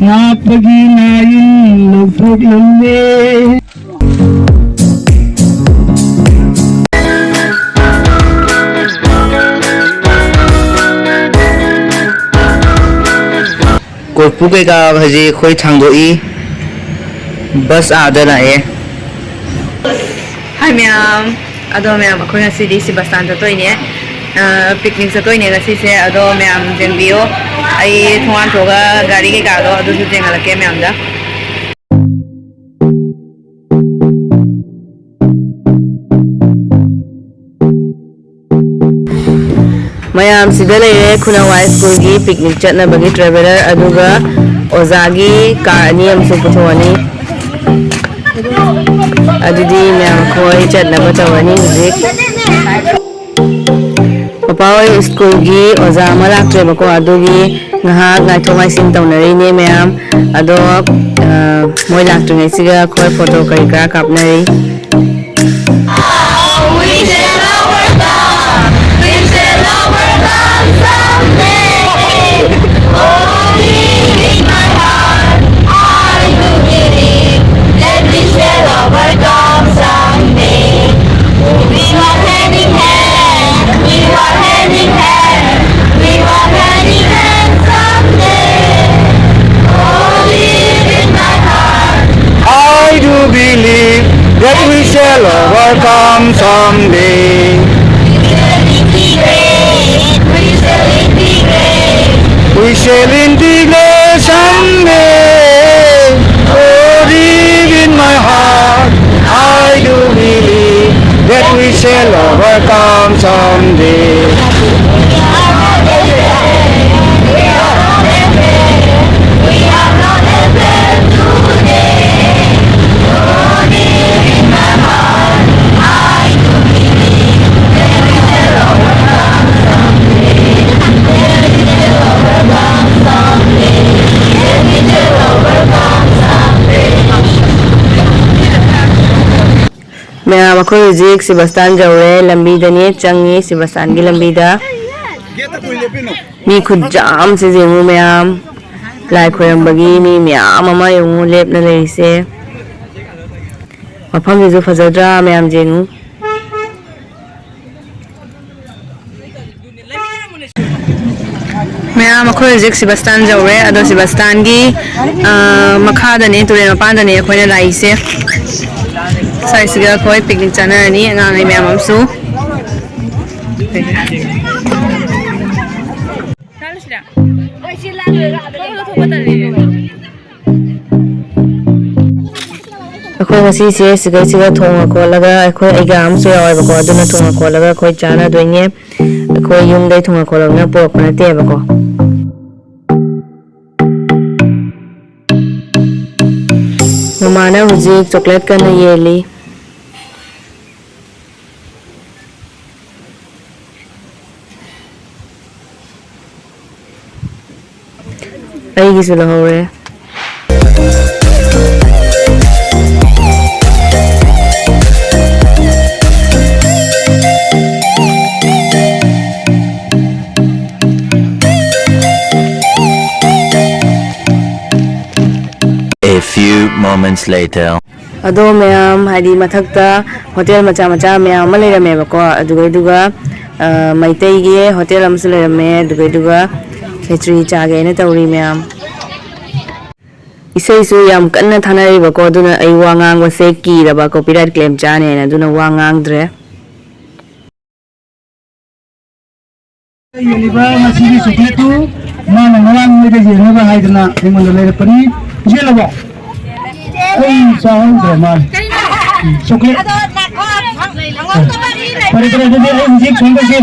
ꯉꯥꯛꯄꯒꯤ ꯉꯥꯌꯨꯝ ꯂꯧꯊꯣꯛꯂꯝꯃꯦ ꯀꯣꯔꯐꯨ ꯀꯩꯀꯥ ꯍꯧꯖꯤꯛ ꯑꯩꯈꯣꯏ ꯊꯥꯡꯗꯣꯛꯏ ꯕꯁ ꯑꯥꯗ ꯂꯥꯛꯑꯦ ꯍꯥꯏ ꯃꯌꯥꯝ ꯑꯗꯣ ꯃꯌꯥꯝ ꯑꯩꯈꯣꯏ ꯉꯁꯤꯗꯤ ꯁꯤ ꯕꯁ ꯁ꯭ꯇꯥꯟ ꯆꯠꯇꯣꯏꯅꯦ ꯄꯤꯛꯅꯤꯛ ꯆꯠꯇꯣꯏꯅꯦ ꯉꯁꯤꯁꯦ ꯑꯗꯣ ꯃꯌꯥꯝ ꯌꯦꯡꯕꯤꯌꯣ ꯑꯩ ꯊꯣꯡꯒꯥꯟ ꯊꯣꯛꯑꯒ ꯒꯥꯔꯤ ꯀꯩꯀꯥꯗꯣ ꯑꯗꯨꯁꯨ ꯌꯦꯡꯍꯜꯂꯛꯀꯦ ꯃꯌꯥꯝꯗ ꯃꯌꯥꯝ ꯁꯤꯗ ꯂꯩꯔꯦ ꯈꯨꯅꯋꯥꯏ ꯁ꯭ꯀꯨꯜꯒꯤ ꯄꯤꯛꯅꯤꯛ ꯆꯠꯅꯕꯒꯤ ꯇ꯭ꯔꯦꯚꯦꯂꯔ ꯑꯗꯨꯒ ꯑꯣꯖꯥꯒꯤ ꯀꯥꯔ ꯑꯅꯤ ꯑꯃꯁꯨ ꯄꯨꯊꯣꯛꯑꯅꯤ ꯑꯗꯨꯗꯤ ꯃꯌꯥꯝ ꯑꯩꯈꯣꯏ ꯆꯠꯅꯕ ꯇꯧꯔꯅꯤ ꯍꯧꯖꯤꯛ ꯄꯄꯥ ꯍꯣꯏ ꯁ꯭ꯀꯨꯜꯒꯤ ꯑꯣꯖꯥ ꯑꯃ ꯂꯥꯛꯇ꯭ꯔꯦꯕꯀꯣ ꯑꯗꯨꯒꯤ ꯉꯥꯏꯍꯥꯛ ꯉꯥꯏꯊꯣꯛ ꯉꯥꯏꯁꯤꯟ ꯇꯧꯅꯔꯤꯅꯦ ꯃꯌꯥꯝ ꯑꯗꯣ ꯃꯣꯏ ꯂꯥꯛꯇ꯭ꯔꯤꯉꯩꯁꯤꯒ ꯑꯩꯈꯣই ꯐꯣꯇꯣ ꯀꯔꯤ ꯀꯔꯥ ꯀꯥꯞꯅꯔꯤ I do believe that we shall overcome someday. We shall integrate someday. Oh, deep in my heart, I do believe that we shall overcome someday. ꯃꯌꯥꯝ ꯑꯩꯈꯣꯏ ꯍꯧꯖꯤꯛ ꯁꯤꯕꯁꯇꯥꯟ ꯌꯧꯔꯦ ꯂꯝꯕꯤꯗꯅꯦ ꯆꯪꯉꯤ ꯁꯤꯕꯁꯇꯥꯟꯒꯤ ꯂꯝꯕꯤꯗ ꯃꯤ ꯈꯨꯠꯌꯥꯝꯁꯦ ꯌꯦꯡꯉꯨ ꯃꯌꯥꯝ ꯂꯥꯏ ꯈꯣꯏꯔꯝꯕꯒꯤ ꯃꯤ ꯃꯌꯥꯝ ꯑꯃ ꯌꯦꯡꯉꯨ ꯂꯦꯞꯅ ꯂꯩꯔꯤꯁꯦ ꯃꯐꯝꯁꯤꯁꯨ ꯐꯖꯗ꯭ꯔꯥ ꯃꯌꯥꯝ ꯌꯦꯡꯉꯨ ꯃꯌꯥꯝ ꯑꯩꯈꯣꯏ ꯍꯧꯖꯤꯛ ꯁꯤꯕꯁꯇꯥꯟ ꯌꯧꯔꯦ ꯑꯗꯣ ꯁꯤꯕꯁꯇꯥꯟꯒꯤ ꯃꯈꯥꯗꯅꯦ ꯇꯨꯔꯦꯜ ꯃꯄꯥꯟꯗꯅꯦ ꯑꯩꯈꯣꯏꯅ ꯂꯥꯛꯏꯁꯦ ꯁ꯭ꯋꯥꯏꯁꯤꯒ ꯑꯩꯈꯣꯏ ꯄꯤꯛꯅꯤꯛ ꯆꯠꯅꯔꯅꯤ ꯑꯉꯥꯡꯉꯩ ꯃꯌꯥꯝ ꯑꯃꯁꯨ ꯑꯩꯈꯣꯏ ꯉꯁꯤꯁꯦ ꯁꯤꯒꯩꯁꯤꯒ ꯊꯣꯡꯉ ꯈꯣꯠꯂꯒ ꯑꯩꯈꯣꯏ ꯑꯩꯒꯥ ꯑꯃꯁꯨ ꯌꯥꯎꯋꯦꯕꯀꯣ ꯑꯗꯨꯅ ꯊꯣꯡꯉ ꯈꯣꯠꯂꯒ ꯑꯩꯈꯣꯏ ꯆꯥꯟꯅꯗꯣꯏꯅꯦ ꯑꯩꯈꯣꯏ ꯌꯨꯝꯗꯩ ꯊꯣꯡꯉ ꯈꯣꯠꯂꯒꯅ ꯄꯨꯔꯛꯄ ꯅꯠꯇꯦꯕꯀꯣ ꯃꯃꯥꯅ ꯍꯧꯖꯤꯛ ꯆꯣꯀ꯭ꯂꯦꯠ ꯀꯟꯅ ꯌꯦꯜꯂꯤ ꯑꯩꯒꯤꯁꯨ ꯂꯧꯍꯧꯔꯦ A few moments later. ꯑꯗꯣ ꯃꯌꯥꯝ ꯍꯥꯏꯗꯤ ꯃꯊꯛꯇ ꯍꯣꯇꯦꯜ ꯃꯆꯥ ꯃꯆꯥ ꯃꯌꯥꯝ ꯑꯃ ꯂꯩꯔꯝꯃꯦꯕꯀꯣ ꯑꯗꯨꯒ ꯃꯩꯇꯩꯒꯤ ꯍꯣꯇꯦꯜ ꯑꯃꯁꯨ ꯂꯩꯔꯝꯃꯦ ꯑꯗꯨꯒ ꯈꯦꯆ꯭ꯔꯤ ꯆꯥꯒꯦꯅ ꯇꯧꯔꯤ ꯃꯌꯥꯝ ꯏꯁꯩꯁꯨ ꯌꯥꯝ ꯀꯟꯅ ꯊꯥꯅꯔꯤꯕꯀꯣ ꯑꯗꯨꯅ ꯑꯩ ꯋꯥ ꯉꯥꯡꯕꯁꯦ ꯀꯤꯔꯕ ꯀꯣꯄꯤꯔꯥꯏꯠ ꯀ꯭ꯂꯦꯝ ꯆꯥꯅꯦꯅ ꯑꯗꯨꯅ ꯋꯥ ꯉꯥꯡꯗ꯭ꯔꯦ ꯌꯦꯜꯂꯤꯕ ꯃꯁꯤꯒꯤ ꯆꯣꯀ꯭ꯂꯦꯠꯇꯨ ꯃꯥꯅ ꯉꯔꯥꯡ ꯃꯣꯏꯗ ꯌꯦꯡꯅꯕ ꯍꯥꯏꯗꯅ ꯑꯩꯉꯣꯟꯗ ꯂꯩꯔꯛꯄꯅꯤ ꯌꯦꯜꯂꯕꯣ ꯑꯩ ꯆꯥꯍꯧꯗ꯭ꯔꯦ ꯃꯥꯅ ꯆꯣꯀ꯭ꯂꯦꯠ ꯐꯔꯦ ꯐꯔꯦ ꯑꯗꯨꯗꯤ ꯑꯩ ꯍꯧꯖꯤꯛ ꯁꯣꯝꯗꯁꯤ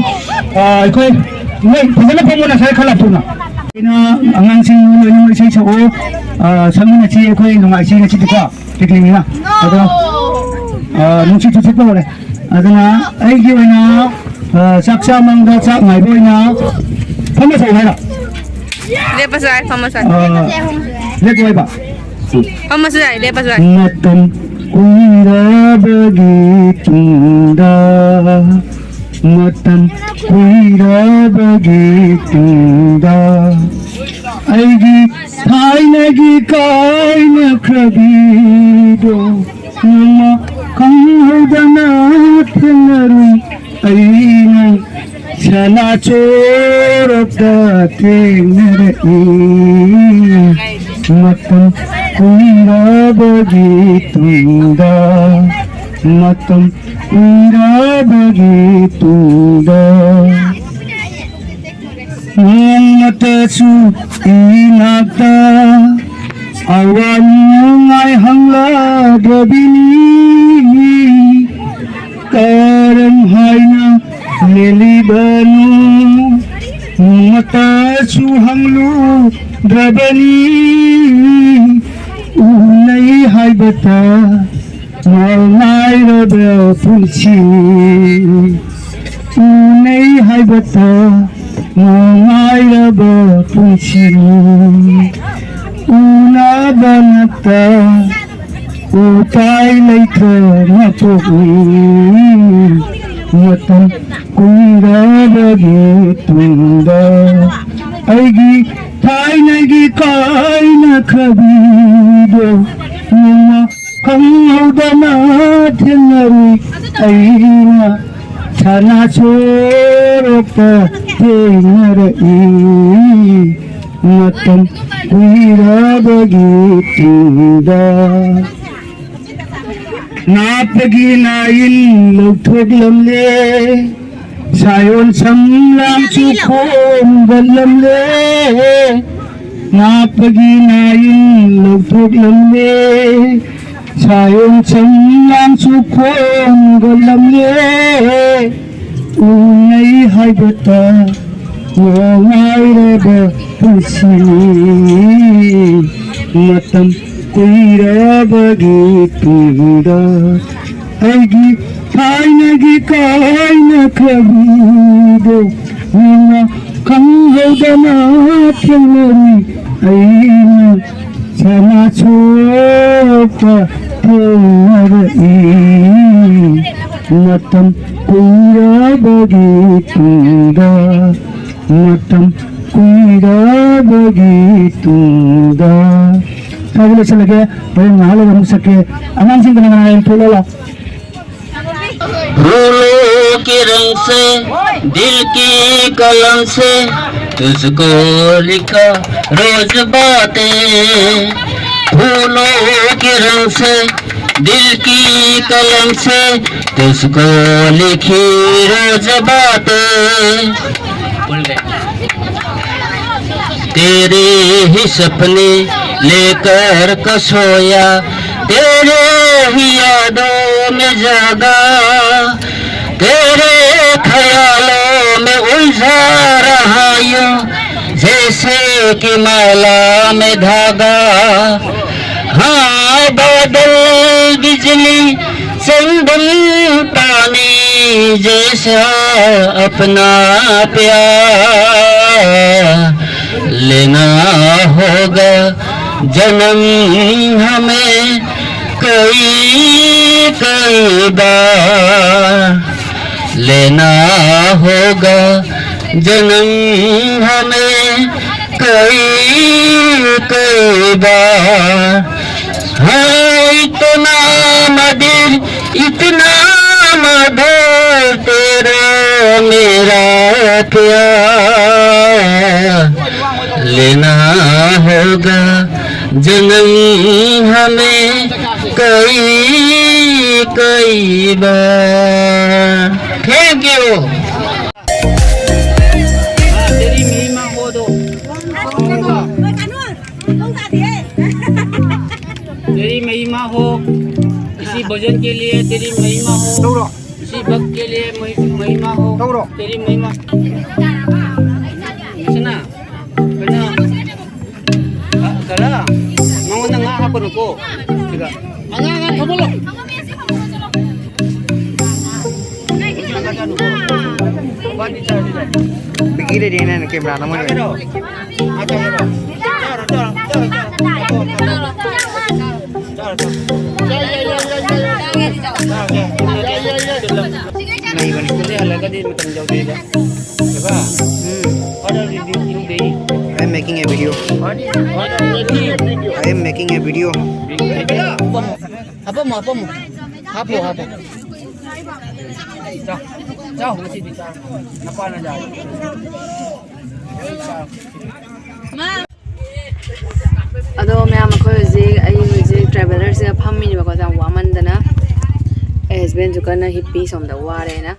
ꯑꯩꯈꯣꯏ ꯅꯣꯏ ꯐꯖꯅ ꯐꯝꯃꯣ ꯉꯁꯥꯏ ꯈꯔ ꯂꯥꯞꯊꯣꯛꯅ ꯑꯩꯅ ꯑꯉꯥꯡꯁꯤꯡ ꯂꯣꯏꯅꯃꯛ ꯏꯁꯩ ꯁꯛꯎ ꯁꯛꯃꯤꯟꯅꯁꯤ ꯑꯩꯈꯣꯏ ꯅꯨꯡꯉꯥꯏꯁꯤ ꯉꯁꯤꯗꯤꯀꯣ ꯄꯤꯛꯅꯤꯛꯅꯤꯅ ꯑꯗꯣ ꯅꯨꯡꯁꯤꯠꯁꯨ ꯁꯤꯠꯄ ꯍꯧꯔꯦ ꯑꯗꯨꯅ ꯑꯩꯒꯤ ꯑꯣꯏꯅ ꯆꯥꯛ ꯆꯥꯃꯪꯗ ꯆꯥꯛ ꯉꯥꯏꯕ ꯑꯣꯏꯅ ꯐꯝꯃ ꯁꯛꯎ ꯍꯥꯏꯔꯣ ꯂꯦꯞꯄꯁꯨ ꯌꯥꯏ ꯐꯝꯃꯁꯨ ꯌꯥꯏ ꯂꯦꯞꯄꯨ ꯍꯥꯏꯕ ꯐꯝꯃꯁꯨ ꯌꯥꯏ ꯂꯦꯞꯄꯁꯨ ꯌꯥꯏ ꯃꯇꯝ ꯀꯨꯏꯔꯕꯒꯤ ꯇꯨꯡꯗ ꯃꯇꯝ ꯀꯨꯏꯔꯕꯒꯤ ꯇꯨꯡꯗ ꯑꯩꯒꯤ ꯊꯥꯏꯅꯒꯤ ꯀꯥꯏꯅꯈ꯭ꯔꯕꯤꯗꯣ ꯅꯣꯡꯃ ꯈꯪꯍꯧꯗꯅ ꯊꯦꯡꯅꯔꯨꯏ ꯑꯩꯅ ꯁꯅꯥꯆꯣꯔꯗ ꯊꯦꯡꯅꯔꯛꯏ मतम कुंडाबगी तुंगा मतम कुंडाबगी तुंगा मतसु इनाता अवानुंगाय हंगला दबिनी करम हायना लेलिबनु मतसु हंगलु द्रबनी उन्नई हाइबता माइरब पुलसी उन्नई हाइबता माइरब पुलसी उना बनता उपाय लेकर मतम कुंडबगी तुंगा ऐगी थाइनगी काइनखबीदो नोंमा खंहौदना थेंनरुई ऐना सनाचोरता थेंनरई मतम कुइराबगी तुंगा नापगी नाइन लौथोगलमले सायोन समलाम चुखोम गलमले नापगी नाइन लौथोगलमले सायोन समलाम चुखोम गलमले उन्नई हाइबता मोगाइरब पुलसिनी मतम कुइराबगी तुंगा ऐगी थाइनगी काइनखबीदो नोंमा खंहौदना थेंनरुई ऐना सनाचोरता थेंनरई मतम कुइराबगी तुंगा मतम कुइराबगी तुंगा सागले चले गए और नाले हम सके अमान सिंह का नाम फूलोला फूलों के रंग से दिल की कलम से तुझको लिखा रोज बातें फूलों के रंग से दिल की कलम से तुझको लिखी रोज बातें तेरे ही सपने लेकर कसोया तेरे ही यादों में जागा तेरे ख्यालों में उलझा रहा यूं जैसे कि माला में धागा हाँ बादल बिजली चंदन पानी जैसा अपना प्यार लेना होगा जन्म हमें कई बार लेना होगा जन्म हमें कई बार हाँ इतना मधुर तेरा मेरा प्यार लेना होगा जन्म हमें कई बार थैंक यू तेरी महिमा हो दो तेरी महिमा हो इसी भजन के लिए तेरी महिमा हो इसी भक्त के लिए महिमा हो तेरी महिमा सुना kala mau nang apa ko juga angan kabolo begini dia nak kamera nama ni नहीं बन के अलग दिन में जल्दी जा देखा और दिन दिन दे making a video. I am making a video. Apa mo? Hapo. Ciao, masih di sana. Apa na dyan? ꯑꯗꯣ ꯃꯌꯥꯝ ꯑꯩꯈꯣꯏ ꯍꯧꯖꯤꯛ ꯇ꯭ꯔꯥꯚꯦꯂꯔꯁꯤꯒ ꯐꯝꯃꯤꯅꯦꯕꯀꯣ ꯌꯥꯝ ꯋꯥꯃꯟꯗꯅ ꯍꯁꯕꯦꯟꯁꯨ ꯀꯟꯅ ꯍꯤꯞꯄꯤ ꯁꯣꯝꯗ ꯋꯥꯔꯦꯅ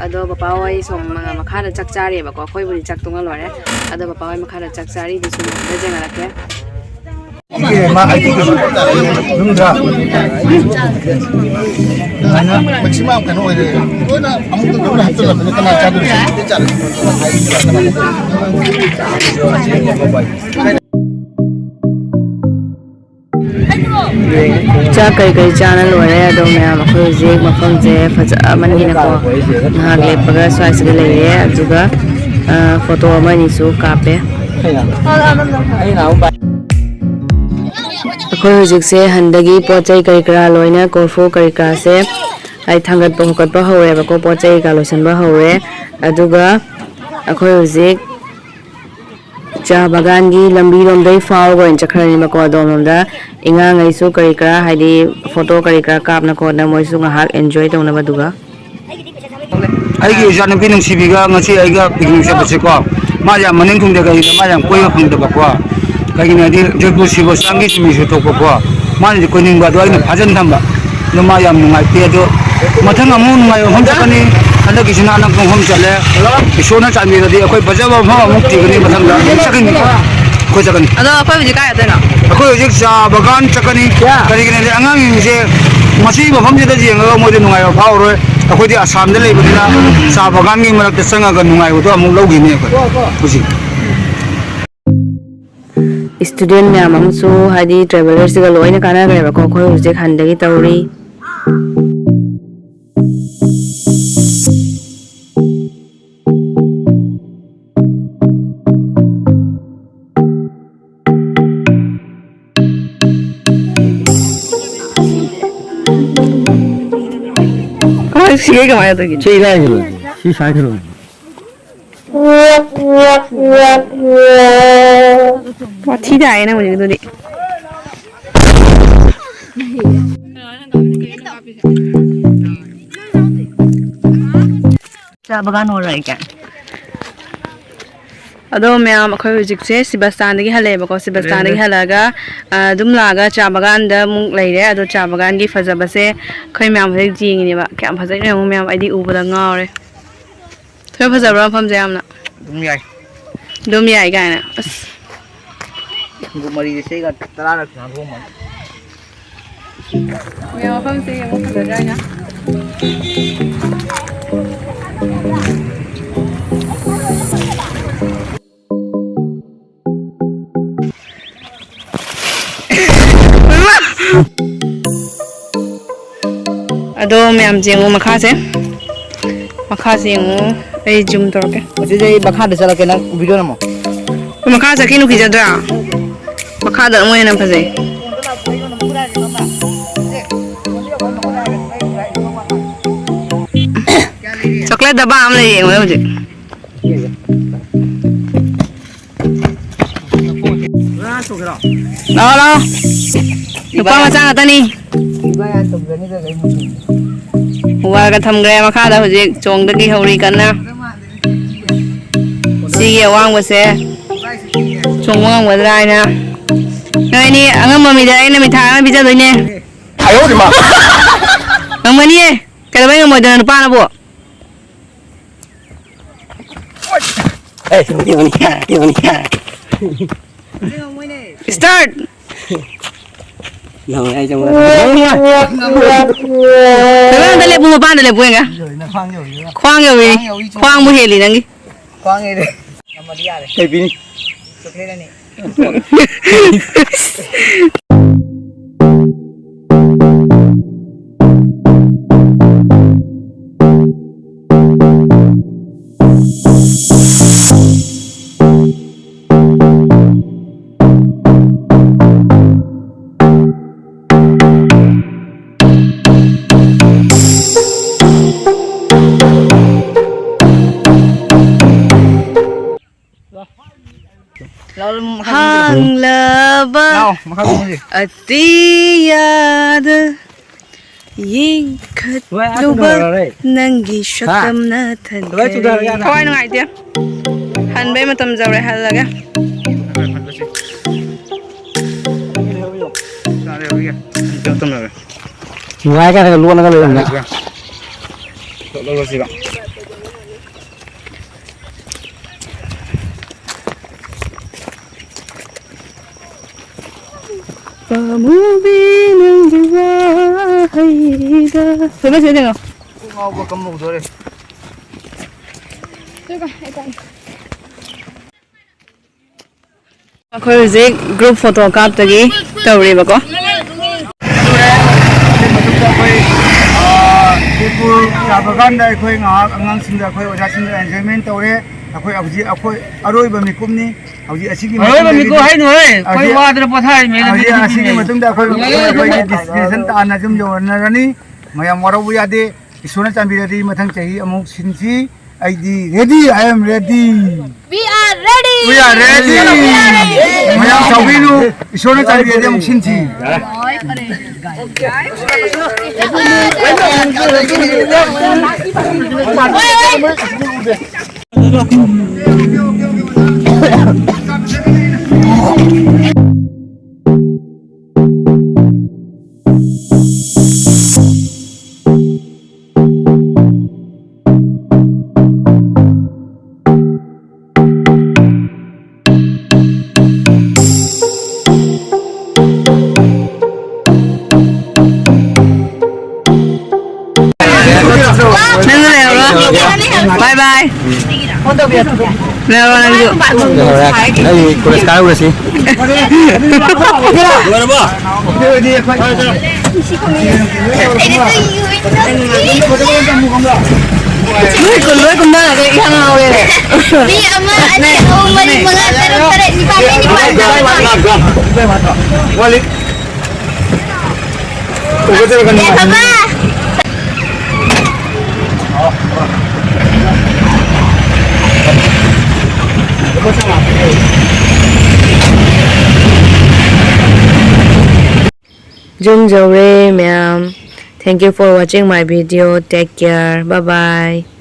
ꯑꯗꯣ ꯄꯄꯥ ꯍꯣꯏ ꯁꯣꯝ ꯃꯈꯥꯗ ꯆꯥꯛ ꯆꯥꯔꯤꯑꯕꯀꯣ ꯑꯩꯈꯣꯏꯕꯨꯗꯤ ꯆꯥꯛ ꯇꯣꯡꯉ ꯂꯣꯏꯔꯦ ꯑꯗꯣ ꯄꯄꯥ ꯍꯣꯏ ꯃꯈꯥꯗ ꯆꯥꯛ ꯆꯥꯔꯤ ꯑꯗꯨꯁꯨ ꯌꯦꯡꯍꯜꯂꯛꯀꯦ maximum kan oi re na amuk to na hatta la kana chadu se chadu ꯆꯥꯛ ꯀꯩ ꯆꯥꯅ ꯂꯣꯏꯔꯦ ꯑꯗꯣ ꯃꯌꯥꯝ ꯑꯩꯈꯣꯏ ꯍꯧꯖꯤꯛ ꯃꯐꯝꯁꯦ ꯐꯖꯃꯟꯒꯤꯅꯀꯣ ꯉꯥꯏꯍꯥꯛ ꯂꯦꯞꯄꯒ ꯁ꯭ꯋꯥꯏꯁꯤꯗ ꯂꯩꯔꯦ ꯑꯗꯨꯒ ꯐꯣꯇꯣ ꯑꯃ ꯑꯅꯤꯁꯨ ꯀꯥꯞꯄꯦ ꯑꯩꯈꯣꯏ ꯍꯧꯖꯤꯛꯁꯦ ꯍꯟꯗꯒꯤ ꯄꯣꯠ ꯆꯩ ꯀꯔꯤ ꯀꯔꯥ ꯂꯣꯏꯅ ꯀꯣꯔꯐꯨ ꯀꯔꯤ ꯀꯔꯥꯁꯦ ꯑꯩ ꯊꯥꯡꯒꯠꯄ ꯈꯣꯠꯀꯠꯄ ꯍꯧꯔꯦꯕꯀꯣ ꯄꯣꯠ ꯆꯩ ꯀꯩꯀꯥ ꯂꯣꯏꯁꯤꯟꯕ ꯍꯧꯔꯦ ꯑꯗꯨꯒ ꯑꯩꯈꯣꯏ ꯍꯧꯖꯤꯛ ꯆꯥ ꯕꯒꯥꯟꯒꯤ ꯂꯝꯕꯤꯔꯣꯝꯗꯩ ꯐꯥꯎꯔꯒ ꯑꯣꯏꯅ ꯆꯠꯈ꯭ꯔꯅꯤꯕꯀꯣ ꯑꯗꯣꯝꯂꯣꯝꯗ ꯏꯉꯥꯡꯉꯩꯁꯨ ꯀꯔꯤ ꯀꯔꯥ ꯍꯥꯏꯗꯤ ꯐꯣꯇꯣ ꯀꯔꯤ ꯀꯔꯥ ꯀꯥꯞꯅ ꯈꯣꯠꯅ ꯃꯣꯏꯁꯨ ꯉꯥꯏꯍꯥꯛ ꯑꯦꯟꯖꯣꯏ ꯇꯧꯅꯕ ꯑꯗꯨꯒ ꯑꯩꯒꯤ ꯏꯆꯥꯅꯨꯄꯤ ꯅꯨꯡꯁꯤꯕꯤꯒ ꯉꯁꯤ ꯑꯩꯒ ꯄꯤꯛꯅꯤꯛ ꯆꯠꯄꯁꯦꯀꯣ ꯃꯥ ꯌꯥꯝ ꯃꯅꯤꯡ ꯊꯨꯡꯗ ꯀꯩꯒꯤꯅꯣ ꯃꯥ ꯌꯥꯝ ꯀꯣꯏꯕ ꯐꯪꯗꯕꯀꯣ ꯀꯩꯒꯤꯅꯣ ꯍꯥꯏꯗꯤ ꯖꯣꯏꯄꯨꯔ ꯁꯤꯕꯣꯁꯥꯡꯒꯤ ꯆꯤꯡꯃꯤꯁꯨ ꯊꯣꯛꯄꯀꯣ ꯃꯥꯅꯗꯤ ꯀꯣꯏꯅꯤꯡꯕ ꯑꯗꯣ ꯑꯩꯅ ꯐꯥꯖꯟ ꯊꯝꯕ ꯑꯗꯣ ꯃꯥ ꯌꯥꯝ ꯅꯨꯡꯉꯥꯏꯇꯦ ꯑꯗꯣ ꯃꯊꯪ ꯑꯃꯨꯛ ꯅꯨꯡꯉꯥꯏꯕ ꯃꯐꯝ ꯆꯠꯀꯅꯤ ꯍꯟꯗꯛꯀꯤꯁꯤꯅ ꯑꯅꯛꯄ ꯃꯐꯝ ꯆꯠꯂꯦ ꯏꯁꯣꯔꯅ ꯆꯥꯟꯕꯤꯔꯗꯤ ꯑꯩꯈꯣꯏ ꯐꯖꯕ ꯃꯐꯝ ꯑꯃꯨꯛ ꯊꯤꯒꯅꯤ ꯃꯊꯪꯗ ꯆꯠꯀꯅꯤ ꯑꯩꯈꯣꯏ ꯆꯠꯀꯅꯤ ꯑꯗꯣ ꯑꯩꯈꯣꯏ ꯍꯧꯖꯤꯛ ꯀꯥꯏ ꯆꯠꯇꯣꯏꯅꯣ ꯑꯩꯈꯣꯏ ꯍꯧꯖꯤꯛ ꯆꯥ ꯕꯒꯥꯟ ꯆꯠꯀꯅꯤ ꯀꯔꯤꯒꯤꯅꯣꯗꯤ ꯑꯉꯥꯡꯁꯤꯡꯁꯦ ꯃꯁꯤ ꯃꯐꯝꯁꯤꯗ ꯌꯦꯡꯉꯒ ꯃꯣꯏꯗ ꯅꯨꯡꯉꯥꯏꯕ ꯐꯥꯎꯔꯣꯏ ꯑꯩꯈꯣꯏꯗꯤ ꯑꯁꯥꯝꯗ ꯂꯩꯕꯅꯤꯅ ꯆꯥ ꯕꯒꯥꯟꯒꯤ ꯃꯔꯛꯇ ꯆꯪꯉꯒ ꯅꯨꯡꯉꯥꯏꯕꯗꯣ ꯑꯃꯨꯛ ꯂꯧꯈꯤꯅꯤ ꯑꯩꯈꯣꯏ ꯍꯧꯖꯤꯛ ꯏꯁꯇꯨꯗꯦꯟ ꯃꯌꯥꯝ ꯑꯃꯁꯨ ꯍꯥꯏꯗꯤ ꯇ꯭ꯔꯥꯚꯦꯂꯔꯁꯤꯒ ꯂꯣꯏꯅ ꯀꯥꯟꯅꯈ꯭ꯔꯦꯕꯀꯣ ꯑꯩꯈꯣꯏ ꯍꯧꯖꯤꯛ ꯍꯟꯗꯒꯤ ꯇꯧꯔꯤ 시계 그만해야 되겠지. chega aí si sai thro 와 티다 아니네 우리 그들이. 자 बगान हो रहा है क्या? अदो मैम अखोई हुजिकसे सिबस्तानदगी हलेबको सिबस्तानदगी हलागा दुम लागा चा बगानदा मुक लैरे अदो चा बगानगी फजबसे खै मैम हजिक जिंगिनेबा क्या फजैने मु मैम आइदी उबदा ngaure थोय फजबरा मफम जे यामना दुम याई गायना अस Gumari se ga tara na gumar. मैम मफम से यमु फजराइना अदो मैम जेंगो मखासे येंगो ए जूम तोरके Ose jai bakha de chala ke na video na mo. मखा सकी नु खिजद्रा मखा द मोय न फजे चॉकलेट डब्बा आम ले येंगो होजे ला ला नुपा मचा ngata Iba ya to gani da gai mu. वागा थमग्रे मखादा होजे चोंगदगी हौरी कन्ना सिगे वांगबसे चोंगवांग वद्राइना नोइनी अंगममिदा आइना मिठा अमा बिजादोइने ayo di ma ngमनि केलबै ngमोदन नुपानाबो Eh di mani start no ai jong Tebe dale bu pa dale buenga na khang yo khwang yo wi khwang bu heli nangi khang ai de namadi ya de hey bini chokle ni hanglaba atiyada yingkhatluba nangi shakamna thankai thawai nungai tia hanbai matam jaure halaga ngoài cái này luôn nó lên nè Pamubilang diwahida. Coba sini tengok. mau gua kamu rồi Akhoi hujik group photo kaptagi tawribako. People Yabagan da khoi nga angang sinda khoi oja sinda enjoyment tawre akhoi abji akhoi aroi ba mikumni abji asigi Oi ba miku hai noi koi wa dra pathai me abji asigi matung da khoi destination ta na jum jo na rani mayam warabu yade isona chambiradi mathang chahi amuk sinsi ID ready I am ready We are ready. we are ready mayam sawinu isona chambiradi amuk sinsi Bye bye. Leo lagi. đây cô đã cáo rồi gì Kului kumba lagi yang mau ya. Ni ama ada umur mga tarik ni pami ni Walik papa. Jum Jore ma'am. Thank you for watching my video. Take care. Bye bye.